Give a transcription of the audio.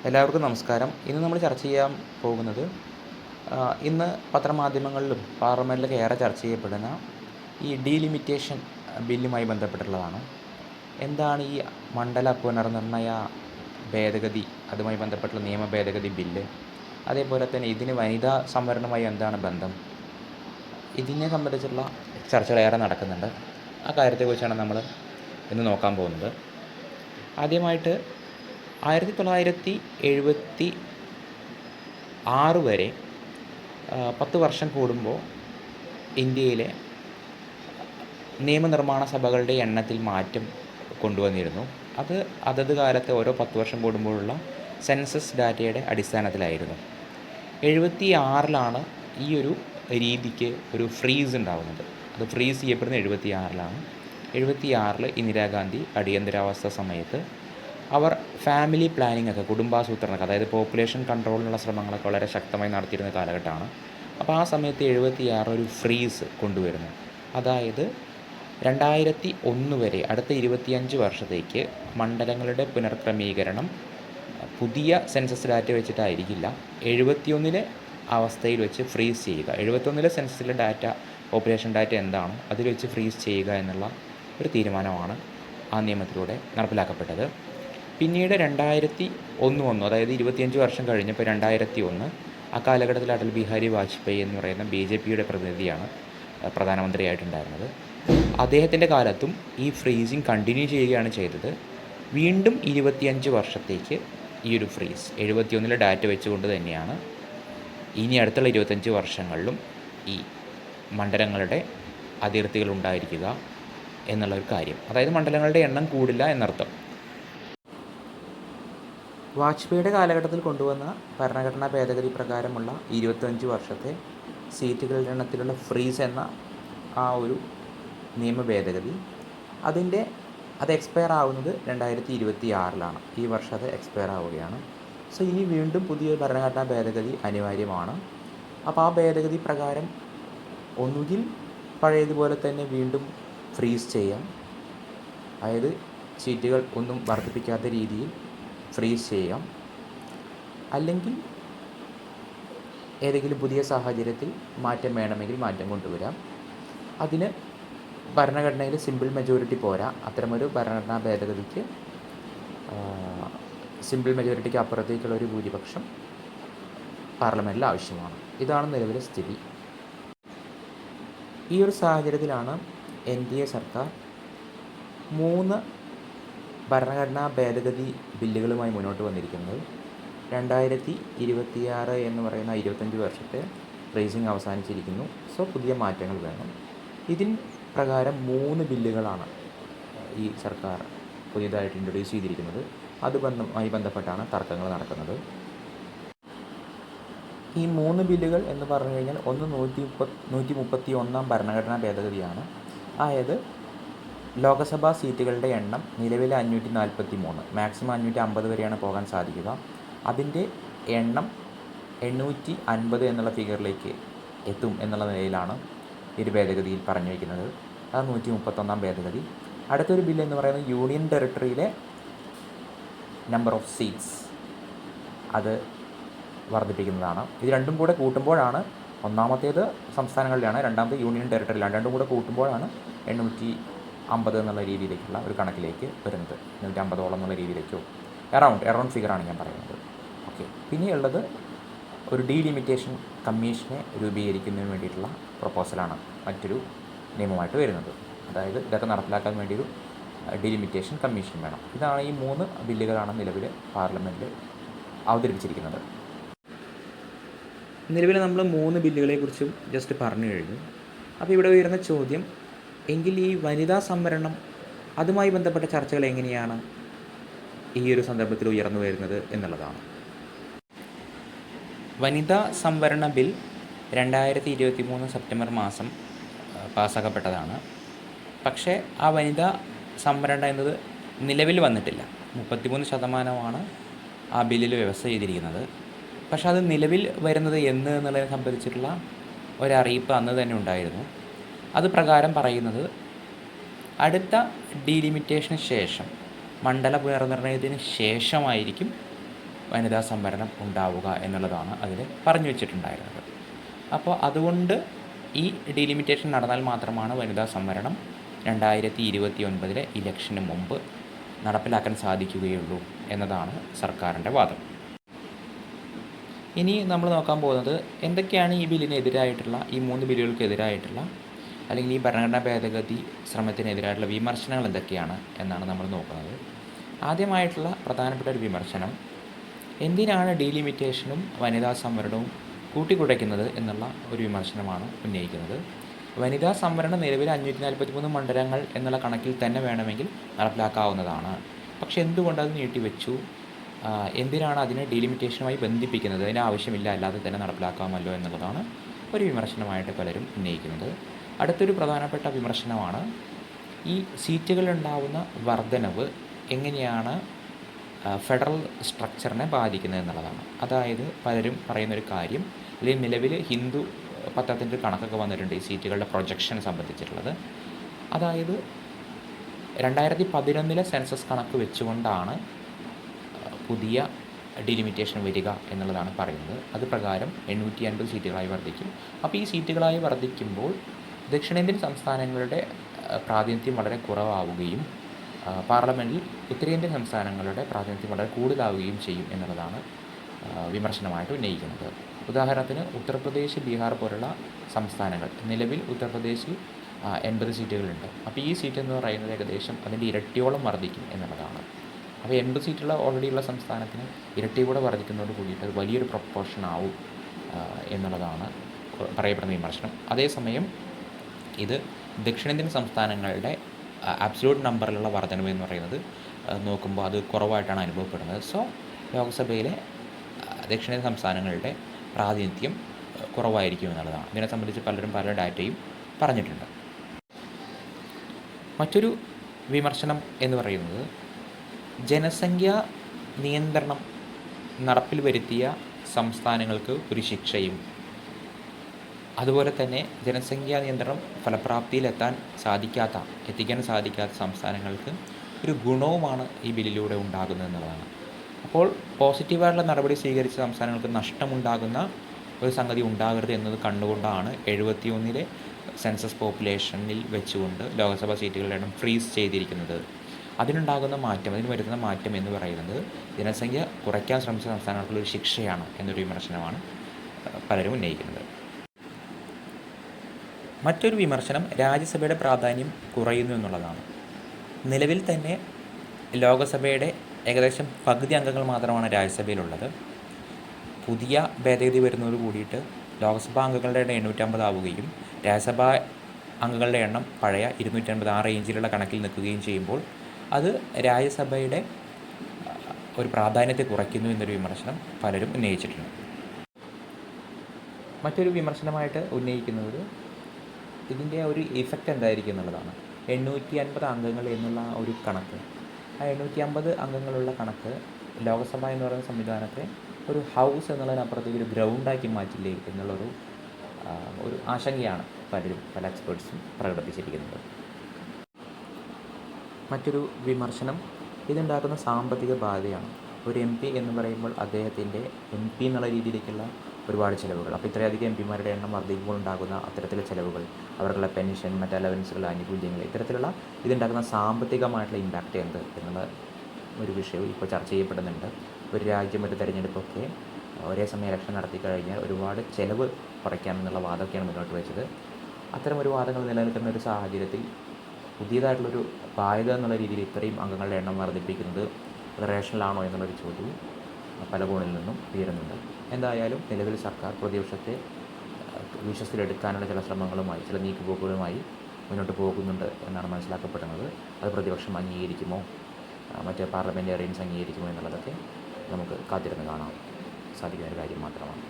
എല്ലാവർക്കും നമസ്കാരം. ഇന്ന് നമ്മൾ ചർച്ച ചെയ്യാൻ പോകുന്നത് ഇന്ന് പത്രമാധ്യമങ്ങളിലും പാർലമെൻറ്റിലൊക്കെ ഏറെ ചർച്ച ചെയ്യപ്പെടുന്ന ഈ ഡീലിമിറ്റേഷൻ ബില്ലുമായി ബന്ധപ്പെട്ടുള്ളതാണ്. എന്താണ് ഈ മണ്ഡല പുനർനിർണയ ഭേദഗതി, അതുമായി ബന്ധപ്പെട്ടുള്ള നിയമ ഭേദഗതി ബില്ല്, അതേപോലെ തന്നെ ഇതിന് വനിതാ സംവരണവുമായി എന്താണ് ബന്ധം, ഇതിനെ സംബന്ധിച്ചുള്ള ചർച്ചകൾ ഏറെ നടക്കുന്നുണ്ട്. ആ കാര്യത്തെക്കുറിച്ചാണ് നമ്മൾ ഇന്ന് നോക്കാൻ പോകുന്നത്. ആദ്യമായിട്ട് 1976 വരെ 10 വർഷം കൂടുമ്പോൾ ഇന്ത്യയിലെ നിയമനിർമ്മാണ സഭകളുടെ എണ്ണത്തിൽ മാറ്റം കൊണ്ടുവന്നിരുന്നു. അത് അതത് കാലത്തെ ഓരോ 10 വർഷം കൂടുമ്പോഴുള്ള സെൻസസ് ഡാറ്റയുടെ അടിസ്ഥാനത്തിലായിരുന്നു. 76 ഈ ഒരു രീതിക്ക് ഒരു ഫ്രീസ് ഉണ്ടാകുന്നത്. അത് ഫ്രീസ് ചെയ്യപ്പെടുന്നത് 76 76 ഇന്ദിരാഗാന്ധി അടിയന്തരാവസ്ഥ സമയത്ത് അവർ ഫാമിലി പ്ലാനിങ്ങൊക്കെ, കുടുംബാസൂത്രണമൊക്കെ, അതായത് പോപ്പുലേഷൻ കൺട്രോളിനുള്ള ശ്രമങ്ങളൊക്കെ വളരെ ശക്തമായി നടത്തിയിരുന്ന കാലഘട്ടമാണ്. അപ്പോൾ ആ സമയത്ത് 76 ഒരു ഫ്രീസ് കൊണ്ടുവരുന്നു. അതായത് 2001 വരെ, അടുത്ത 25 വർഷത്തേക്ക് മണ്ഡലങ്ങളുടെ പുനർക്രമീകരണം പുതിയ സെൻസസ് ഡാറ്റ വെച്ചിട്ടായിരിക്കില്ല, 71 അവസ്ഥയിൽ വെച്ച് ഫ്രീസ് ചെയ്യുക. 71 സെൻസസിലെ ഡാറ്റ, പോപ്പുലേഷൻ ഡാറ്റ എന്താണോ അതിൽ വെച്ച് ഫ്രീസ് ചെയ്യുക എന്നുള്ള ഒരു തീരുമാനമാണ് ആ നിയമത്തിലൂടെ നടപ്പിലാക്കപ്പെട്ടത്. പിന്നീട് 2001, അതായത് 25 വർഷം കഴിഞ്ഞപ്പോൾ 2001, ആ കാലഘട്ടത്തിൽ അടൽ ബിഹാരി വാജ്പേയി എന്ന് പറയുന്ന BJPയുടെ പ്രതിനിധിയാണ് പ്രധാനമന്ത്രിയായിട്ടുണ്ടായിരുന്നത്. അദ്ദേഹത്തിൻ്റെ കാലത്തും ഈ ഫ്രീസിങ് കണ്ടിന്യൂ ചെയ്യുകയാണ് ചെയ്തത്. വീണ്ടും 25 വർഷത്തേക്ക് ഈ ഒരു ഫ്രീസ് 71 ഡാറ്റ വെച്ചുകൊണ്ട് തന്നെയാണ് ഇനി അടുത്തുള്ള 25 വർഷങ്ങളിലും ഈ മണ്ഡലങ്ങളുടെ അതിർത്തികൾ ഉണ്ടായിരിക്കുക എന്നുള്ളൊരു കാര്യം. അതായത് മണ്ഡലങ്ങളുടെ എണ്ണം കൂടില്ല എന്നർത്ഥം. വാജ്പേയിയുടെ കാലഘട്ടത്തിൽ കൊണ്ടുവന്ന ഭരണഘടനാ ഭേദഗതി പ്രകാരമുള്ള 25 വർഷത്തെ സീറ്റുകളുടെ എണ്ണത്തിലുള്ള ഫ്രീസ് എന്ന ആ ഒരു നിയമ ഭേദഗതി അത് എക്സ്പയർ ആവുന്നത് 2026 ഈ വർഷം അത് എക്സ്പയർ ആവുകയാണ്. സോ ഇനി വീണ്ടും പുതിയൊരു ഭരണഘടനാ ഭേദഗതി അനിവാര്യമാണ്. അപ്പോൾ ആ ഭേദഗതി പ്രകാരം ഒന്നുകിൽ പഴയതുപോലെ തന്നെ വീണ്ടും ഫ്രീസ് ചെയ്യാം, അതായത് സീറ്റുകൾ ഒന്നും വർദ്ധിപ്പിക്കാത്ത രീതിയിൽ ഫ്രീസ് ചെയ്യാം, അല്ലെങ്കിൽ ഏതെങ്കിലും പുതിയ സാഹചര്യത്തിൽ മാറ്റം വേണമെങ്കിൽ മാറ്റം കൊണ്ടുവരാം. അതിന് ഭരണഘടനയിൽ സിമ്പിൾ മെജോറിറ്റി പോരാ. അത്തരമൊരു ഭരണഘടനാ ഭേദഗതിക്ക് സിമ്പിൾ മെജോറിറ്റിക്ക് അപ്പുറത്തേക്കുള്ള ഒരു ഭൂരിപക്ഷം പാർലമെൻറ്റിൽ ആവശ്യമാണ്. ഇതാണ് നിലവിലെ സ്ഥിതി. ഈ ഒരു സാഹചര്യത്തിലാണ് NDA സർക്കാർ 3 ഭരണഘടനാ ഭേദഗതി ബില്ലുകളുമായി മുന്നോട്ട് വന്നിരിക്കുന്നത്. 2026 എന്ന് പറയുന്ന 25 വർഷത്തെ ഫ്രീസിങ് അവസാനിച്ചിരിക്കുന്നു. സോ പുതിയ മാറ്റങ്ങൾ വേണം. ഇതിൻ പ്രകാരം 3 ബില്ലുകളാണ് ഈ സർക്കാർ പുതിയതായിട്ട് ഇൻട്രൊഡ്യൂസ് ചെയ്തിരിക്കുന്നത്. അതുമായി ബന്ധപ്പെട്ടാണ് തർക്കങ്ങൾ നടക്കുന്നത്. ഈ 3 ബില്ലുകൾ എന്ന് പറഞ്ഞു കഴിഞ്ഞാൽ, ഒന്ന് 131 ഭരണഘടനാ ഭേദഗതിയാണ്. അതായത് ലോകസഭാ സീറ്റുകളുടെ എണ്ണം നിലവിലെ 543, മാക്സിമം 550 വരെയാണ് പോകാൻ സാധിക്കുക. അതിൻ്റെ എണ്ണം 850 എന്നുള്ള ഫിഗറിലേക്ക് എത്തും എന്നുള്ള നിലയിലാണ് ഈ ഒരു ഭേദഗതിയിൽ പറഞ്ഞു വയ്ക്കുന്നത്. അത് 131 ഭേദഗതി. അടുത്തൊരു ബില്ല് എന്ന് പറയുന്നത് യൂണിയൻ ടെറിട്ടറിയിലെ നമ്പർ ഓഫ് സീറ്റ്സ് അത് വർദ്ധിപ്പിക്കുന്നതാണ്. ഇത് രണ്ടും കൂടെ കൂട്ടുമ്പോഴാണ്, ഒന്നാമത്തേത് സംസ്ഥാനങ്ങളിലാണ്, രണ്ടാമത്തെ യൂണിയൻ ടെറിട്ടറിയിലാണ്. രണ്ടും കൂടെ കൂട്ടുമ്പോഴാണ് 850 എന്നുള്ള രീതിയിലേക്കുള്ള ഒരു കണക്കിലേക്ക് വരുന്നത്. 850 എന്നുള്ള രീതിയിലേക്കോ എറൗണ്ട് ഫിഗറാണ് ഞാൻ പറയുന്നത്. ഓക്കെ. പിന്നെയുള്ളത് ഒരു ഡീലിമിറ്റേഷൻ കമ്മീഷനെ രൂപീകരിക്കുന്നതിന് വേണ്ടിയിട്ടുള്ള പ്രപ്പോസലാണ് മറ്റൊരു നിയമമായിട്ട് വരുന്നത്. അതായത് ഇതൊക്കെ നടപ്പിലാക്കാൻ വേണ്ടി ഒരു ഡീലിമിറ്റേഷൻ കമ്മീഷൻ വേണം. ഇതാണ് ഈ 3 ബില്ലുകളാണ് നിലവിൽ പാർലമെൻറ്റിൽ അവതരിപ്പിച്ചിരിക്കുന്നത്. നിലവിൽ നമ്മൾ 3 ബില്ലുകളെക്കുറിച്ചും ജസ്റ്റ് പറഞ്ഞു കഴിഞ്ഞു. അപ്പോൾ ഇവിടെ ഉയർന്ന ചോദ്യം, എങ്കിൽ ഈ വനിതാ സംവരണം അതുമായി ബന്ധപ്പെട്ട ചർച്ചകൾ എങ്ങനെയാണ് ഈ ഒരു സന്ദർഭത്തിൽ ഉയർന്നു വരുന്നത് എന്നുള്ളതാണ്. വനിതാ സംവരണ ബിൽ 2023 സെപ്റ്റംബർ മാസം പാസ്സാക്കപ്പെട്ടതാണ്. പക്ഷേ ആ വനിതാ സംവരണം എന്നത് നിലവിൽ വന്നിട്ടില്ല. 33% ആ ബില്ലിൽ വ്യവസ്ഥ ചെയ്തിരിക്കുന്നത്. പക്ഷേ അത് നിലവിൽ വരുന്നത് എന്ന് എന്നുള്ളതിനെ സംബന്ധിച്ചിട്ടുള്ള ഒരറിയിപ്പ് അന്ന് തന്നെ ഉണ്ടായിരുന്നു. അത് പ്രകാരം പറയുന്നത് അടുത്ത ഡീലിമിറ്റേഷന് ശേഷം, മണ്ഡല പുനർനിർണയത്തിന് ശേഷമായിരിക്കും വനിതാ സംവരണം ഉണ്ടാവുക എന്നുള്ളതാണ് അതിൽ പറഞ്ഞു വെച്ചിട്ടുണ്ടായിരുന്നത്. അപ്പോൾ അതുകൊണ്ട് ഈ ഡീലിമിറ്റേഷൻ നടന്നാൽ മാത്രമാണ് വനിതാ സംവരണം 2029 ഇലക്ഷന് മുമ്പ് നടപ്പിലാക്കാൻ സാധിക്കുകയുള്ളൂ എന്നതാണ് സർക്കാരിൻ്റെ വാദം. ഇനി നമ്മൾ നോക്കാൻ പോകുന്നത് എന്തൊക്കെയാണ് ഈ ബില്ലിനെതിരായിട്ടുള്ള, ഈ 3 ബില്ലുകൾക്കെതിരായിട്ടുള്ള അല്ലെങ്കിൽ ഈ ഭരണഘടനാ ഭേദഗതി ശ്രമത്തിനെതിരായിട്ടുള്ള വിമർശനങ്ങൾ എന്തൊക്കെയാണ് എന്നാണ് നമ്മൾ നോക്കുന്നത്. ആദ്യമായിട്ടുള്ള പ്രധാനപ്പെട്ട ഒരു വിമർശനം, എന്തിനാണ് ഡീലിമിറ്റേഷനും വനിതാ സംവരണവും കൂട്ടിക്കുഴയ്ക്കുന്നത് എന്നുള്ള ഒരു വിമർശനമാണ് ഉന്നയിക്കുന്നത്. വനിതാ സംവരണം നിലവിൽ 543 മണ്ഡലങ്ങൾ എന്നുള്ള കണക്കിൽ തന്നെ വേണമെങ്കിൽ നടപ്പിലാക്കാവുന്നതാണ്. പക്ഷേ എന്തുകൊണ്ടത് നീട്ടിവെച്ചു, എന്തിനാണ് അതിനെ ഡീലിമിറ്റേഷനുമായി ബന്ധിപ്പിക്കുന്നത്, അതിന് ആവശ്യമില്ല, അല്ലാതെ തന്നെ നടപ്പിലാക്കാമല്ലോ എന്നുള്ളതാണ് ഒരു വിമർശനമായിട്ട് പലരും ഉന്നയിക്കുന്നത്. അടുത്തൊരു പ്രധാനപ്പെട്ട വിമർശനമാണ് ഈ സീറ്റുകളുണ്ടാവുന്ന വർധനവ് എങ്ങനെയാണ് ഫെഡറൽ സ്ട്രക്ചറിനെ ബാധിക്കുന്നത് എന്നുള്ളതാണ്. അതായത് പലരും പറയുന്നൊരു കാര്യം, അല്ലെങ്കിൽ നിലവിൽ ഹിന്ദു പത്രത്തിൻ്റെ കണക്കൊക്കെ വന്നിട്ടുണ്ട് ഈ സീറ്റുകളുടെ പ്രൊജക്ഷൻ സംബന്ധിച്ചിട്ടുള്ളത്. അതായത് 2011 സെൻസസ് കണക്ക് വെച്ചുകൊണ്ടാണ് പുതിയ ഡിലിമിറ്റേഷൻ വരിക എന്നുള്ളതാണ് പറയുന്നത്. അത് പ്രകാരം 850 സീറ്റുകളായി വർദ്ധിക്കും. അപ്പോൾ ഈ സീറ്റുകളായി വർദ്ധിക്കുമ്പോൾ ദക്ഷിണേന്ത്യൻ സംസ്ഥാനങ്ങളുടെ പ്രാതിനിധ്യം വളരെ കുറവാവുകയും പാർലമെൻറ്റിൽ ഉത്തരേന്ത്യൻ സംസ്ഥാനങ്ങളുടെ പ്രാതിനിധ്യം വളരെ കൂടുതലാവുകയും ചെയ്യും എന്നുള്ളതാണ് വിമർശനമായിട്ട് ഉന്നയിക്കുന്നത്. ഉദാഹരണത്തിന് ഉത്തർപ്രദേശ്, ബീഹാർ പോലുള്ള സംസ്ഥാനങ്ങൾ, നിലവിൽ ഉത്തർപ്രദേശിൽ 80 സീറ്റുകളുണ്ട്. അപ്പോൾ ഈ സീറ്റ് എന്ന് പറയുന്നത് ഏകദേശം അതിൻ്റെ ഇരട്ടിയോളം വർദ്ധിക്കും എന്നുള്ളതാണ്. അപ്പോൾ 80 സീറ്റുള്ള ഓൾറെഡി ഉള്ള സംസ്ഥാനത്തിന് ഇരട്ടി കൂടെ വർദ്ധിക്കുന്നതോട് കൂടിയിട്ട് അത് വലിയൊരു പ്രൊപ്പോർഷൻ ആവും എന്നുള്ളതാണ് പറയപ്പെടുന്ന വിമർശനം. അതേസമയം ഇത് ദക്ഷിണേന്ത്യൻ സംസ്ഥാനങ്ങളുടെ അബ്സല്യൂട്ട് നമ്പറിലുള്ള വർധനവ് എന്ന് പറയുന്നത് നോക്കുമ്പോൾ അത് കുറവായിട്ടാണ് അനുഭവപ്പെടുന്നത്. സോ ലോക്സഭയിലെ ദക്ഷിണേന്ത്യൻ സംസ്ഥാനങ്ങളുടെ പ്രാതിനിധ്യം കുറവായിരിക്കും എന്നുള്ളതാണ്. ഇതിനെ സംബന്ധിച്ച് പലരും പല ഡാറ്റയും പറഞ്ഞിട്ടുണ്ട്. മറ്റൊരു വിമർശനം എന്ന് പറയുന്നത് ജനസംഖ്യാ നിയന്ത്രണം നടപ്പിൽ വരുത്തിയ സംസ്ഥാനങ്ങൾക്ക് ഒരു ശിക്ഷയും, അതുപോലെ തന്നെ ജനസംഖ്യാ നിയന്ത്രണം ഫലപ്രാപ്തിയിലെത്താൻ എത്തിക്കാൻ സാധിക്കാത്ത സംസ്ഥാനങ്ങൾക്ക് ഒരു ഗുണവുമാണ് ഈ ബില്ലിലൂടെ ഉണ്ടാകുന്നത് എന്നുള്ളതാണ്. അപ്പോൾ പോസിറ്റീവായിട്ടുള്ള നടപടി സ്വീകരിച്ച സംസ്ഥാനങ്ങൾക്ക് നഷ്ടമുണ്ടാകുന്ന ഒരു സംഗതി ഉണ്ടാകരുത് എന്നത് കണ്ടുകൊണ്ടാണ് 71 സെൻസസ് പോപ്പുലേഷനിൽ വെച്ചുകൊണ്ട് ലോക്സഭാ സീറ്റുകളുടെ എണ്ണം ഫ്രീസ് ചെയ്തിരിക്കുന്നത്. അതിന് വരുത്തുന്ന മാറ്റം എന്ന് പറയുന്നത് ജനസംഖ്യ കുറയ്ക്കാൻ ശ്രമിച്ച സംസ്ഥാനങ്ങൾക്കുള്ളൊരു ശിക്ഷയാണ് എന്നൊരു വിമർശനമാണ് പലരും ഉന്നയിക്കുന്നത്. മറ്റൊരു വിമർശനം രാജ്യസഭയുടെ പ്രാധാന്യം കുറയുന്നു എന്നുള്ളതാണ്. നിലവിൽ തന്നെ ലോകസഭയുടെ ഏകദേശം പകുതി അംഗങ്ങൾ മാത്രമാണ് രാജ്യസഭയിലുള്ളത്. പുതിയ ഭേദഗതി വരുന്നതോട് കൂടിയിട്ട് ലോക്സഭാ അംഗങ്ങളുടെ എണ്ണം 850 ആവുകയും രാജ്യസഭാ അംഗങ്ങളുടെ എണ്ണം പഴയ 250 ആ റേഞ്ചിലുള്ള കണക്കിൽ നിൽക്കുകയും ചെയ്യുമ്പോൾ അത് രാജ്യസഭയുടെ ഒരു പ്രാധാന്യത്തെ കുറയ്ക്കുന്നു എന്നൊരു വിമർശനം പലരും ഉന്നയിച്ചിട്ടുണ്ട്. മറ്റൊരു വിമർശനമായിട്ട് ഉന്നയിക്കുന്നത് ഇതിൻ്റെ ഒരു ഇഫക്റ്റ് എന്തായിരിക്കും എന്നുള്ളതാണ്. 850 അംഗങ്ങൾ എന്നുള്ള ഒരു കണക്ക്, ആ 850 അംഗങ്ങളുള്ള കണക്ക് ലോകസഭ എന്ന് പറയുന്ന സംവിധാനത്തെ ഒരു ഹൗസ് എന്നുള്ളതിനപ്പുറത്തേക്ക് ഒരു ഗ്രൗണ്ടാക്കി മാറ്റില്ലേ എന്നുള്ളൊരു ആശങ്കയാണ് പല എക്സ്പേർട്സും പ്രകടിപ്പിച്ചിരിക്കുന്നത്. മറ്റൊരു വിമർശനം ഇതുണ്ടാക്കുന്ന സാമ്പത്തിക ബാധ്യതയാണ്. ഒരു MP എന്ന് പറയുമ്പോൾ അദ്ദേഹത്തിൻ്റെ MP എന്നുള്ള രീതിയിലേക്കുള്ള ഒരുപാട് ചിലവുകൾ, അപ്പോൾ ഇത്രയധികം MPമാരുടെ എണ്ണം വർദ്ധിക്കുമ്പോൾ ഉണ്ടാകുന്ന അത്തരത്തിലുള്ള ചിലവുകൾ, അവർക്കുള്ള പെൻഷൻ, മറ്റ് അലവൻസുകൾ, ആനുകൂല്യങ്ങൾ, ഇത്തരത്തിലുള്ള ഇതുണ്ടാക്കുന്ന സാമ്പത്തികമായിട്ടുള്ള ഇമ്പാക്റ്റ് എന്ത് എന്നുള്ള ഒരു വിഷയവും ഇപ്പോൾ ചർച്ച ചെയ്യപ്പെടുന്നുണ്ട്. ഒരു രാജ്യം, ഒരു തെരഞ്ഞെടുപ്പൊക്കെ ഒരേ സമയം ഇലക്ഷൻ നടത്തി കഴിഞ്ഞാൽ ഒരുപാട് ചിലവ് കുറയ്ക്കാമെന്നുള്ള വാദമൊക്കെയാണ് മുന്നോട്ട് വെച്ചത്. അത്തരം ഒരു വാദങ്ങൾ നിലനിൽക്കുന്ന ഒരു സാഹചര്യത്തിൽ പുതിയതായിട്ടുള്ളൊരു ബാധ്യത എന്നുള്ള രീതിയിൽ ഇത്രയും അംഗങ്ങളുടെ എണ്ണം വർദ്ധിപ്പിക്കുന്നത് അത് റേഷണലാണോ എന്നുള്ളൊരു ചോദ്യവും പല കോണിൽ നിന്നും ഉയരുന്നുണ്ട്. എന്തായാലും നിലവിൽ സർക്കാർ പ്രതിപക്ഷത്തെ വിശ്വസത്തിലെടുക്കാനുള്ള ചില ശ്രമങ്ങളുമായി, ചില നീക്കുപോക്കുകളുമായി മുന്നോട്ട് പോകുന്നുണ്ട് എന്നാണ് മനസ്സിലാക്കപ്പെടുന്നത്. അത് പ്രതിപക്ഷം അംഗീകരിക്കുമോ, മറ്റ് പാർലമെൻറ്റേറിയൻസ് അംഗീകരിക്കുമോ എന്നുള്ളതൊക്കെ നമുക്ക് കാത്തിരുന്ന് കാണാൻ സാധിക്കുന്ന ഒരു കാര്യം മാത്രമാണ്.